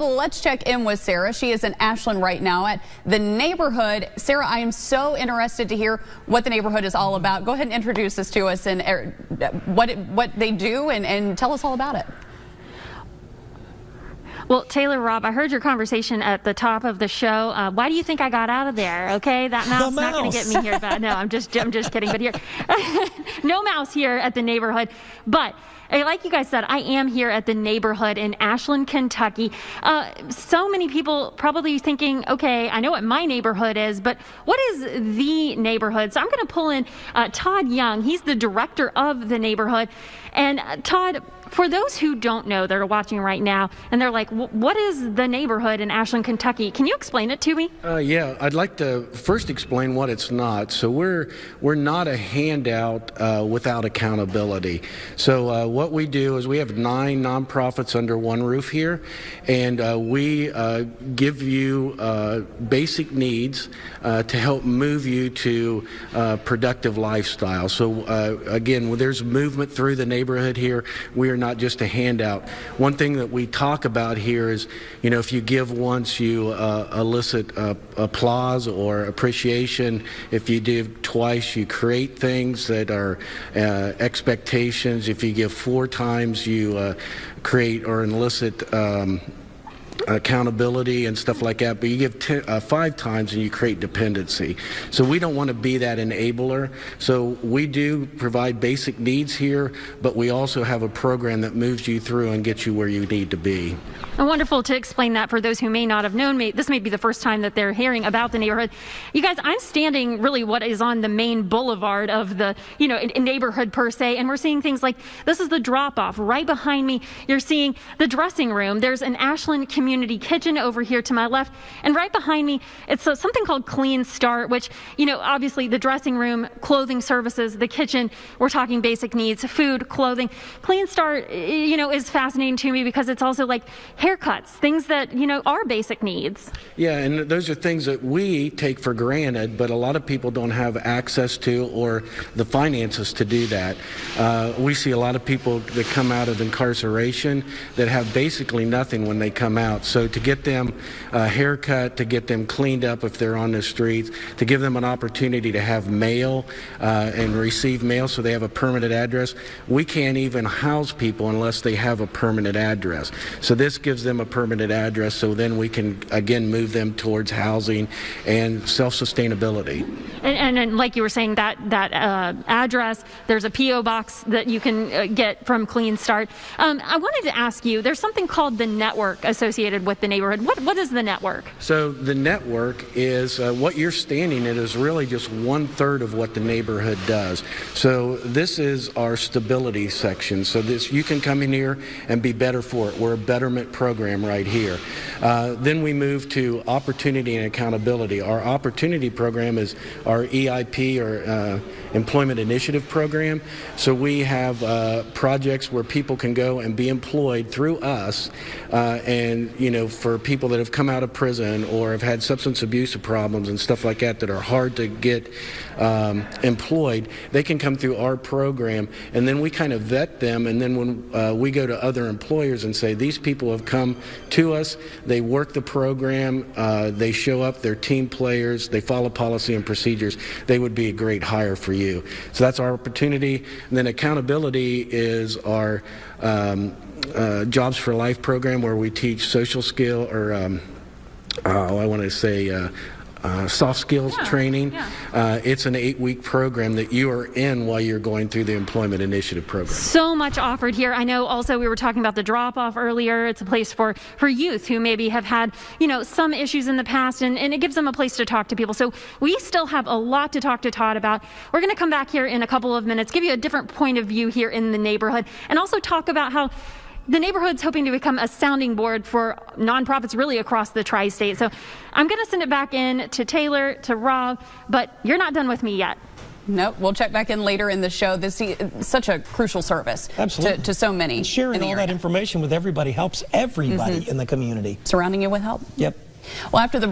Let's check in with Sarah. She is in Ashland right now at the neighborhood. Sarah, I am so interested to hear what the neighborhood is all about. Go ahead and introduce this to us and what they do and tell us all about it. Well, Taylor, Rob, I heard your conversation at the top of the show. Why do you think I got out of there? Okay, that mouse is not going to get me here. But no, I'm just kidding. But here, no mouse here at the neighborhood. But like you guys said, I am here at the neighborhood in Ashland, Kentucky. So many people probably thinking, okay, I know what my neighborhood is, but what is the neighborhood? So I'm going to pull in Todd Young. He's the director of the neighborhood. And Todd, for those who don't know that are watching right now and they're like, what is the neighborhood in Ashland, Kentucky? Can you explain it to me? Yeah, I'd like to first explain what it's not. So we're not a handout without accountability. So what we do is we have 9 nonprofits under one roof here, and we give you basic needs to help move you to productive lifestyle. So again, when there's movement through the neighborhood here, we are not just a handout. One thing that we talk about here is, if you give once, you elicit applause or appreciation. If you give twice, you create things that are expectations. If you give 4 times, you create or elicit accountability and stuff like that, but you give 5 times and you create dependency. So we don't want to be that enabler. So we do provide basic needs here, but we also have a program that moves you through and gets you where you need to be. And wonderful to explain that for those who may not have known me. This may be the first time that they're hearing about the neighborhood. You guys, I'm standing really what is on the main boulevard of the, neighborhood per se, and we're seeing things like this is the drop-off. Right behind me, you're seeing the dressing room. There's an Ashland community kitchen over here to my left, and right behind me, it's something called Clean Start, which, obviously the dressing room, clothing services, the kitchen, we're talking basic needs, food, clothing. Clean Start, is fascinating to me because it's also like haircuts, things that, are basic needs. Yeah, and those are things that we take for granted, but a lot of people don't have access to or the finances to do that. We see a lot of people that come out of incarceration that have basically nothing when they come out. So to get them a haircut, to get them cleaned up if they're on the streets, to give them an opportunity to have mail and receive mail so they have a permanent address. We can't even house people unless they have a permanent address. So this gives them a permanent address, so then we can again move them towards housing and self-sustainability. And like you were saying, that address, there's a P.O. box that you can get from Clean Start. I wanted to ask you, there's something called the network associated with the neighborhood. What is the network? So the network is what you're standing in is really just 1/3 of what the neighborhood does. So this is our stability section. So this, you can come in here and be better for it. We're a betterment program right here. Then we move to opportunity and accountability. Our opportunity program is our EIP, or Employment Initiative Program. So we have projects where people can go and be employed through us, and for people that have come out of prison or have had substance abuse problems and stuff like that are hard to get employed, they can come through our program, and then we kind of vet them, and then when we go to other employers and say, these people have come to us, they work the program, they show up, they're team players, they follow policy and procedures, they would be a great hire for you. So that's our opportunity. And then accountability is our Jobs for Life program, where we teach social skill, or soft skills training. It's an 8-week program that you are in while you're going through the Employment Initiative Program. So much offered here. I know also we were talking about the drop-off earlier. It's a place for youth who maybe have had, some issues in the past, and it gives them a place to talk to people. So we still have a lot to talk to Todd about. We're going to come back here in a couple of minutes, give you a different point of view here in the neighborhood, and also talk about how the neighborhood's hoping to become a sounding board for nonprofits really across the tri-state. So I'm going to send it back in to Taylor, to Rob, but you're not done with me yet. Nope, we'll check back in later in the show. This is such a crucial service to so many. And sharing all that information with everybody helps everybody in the community. Surrounding you with help. Yep. Well, after the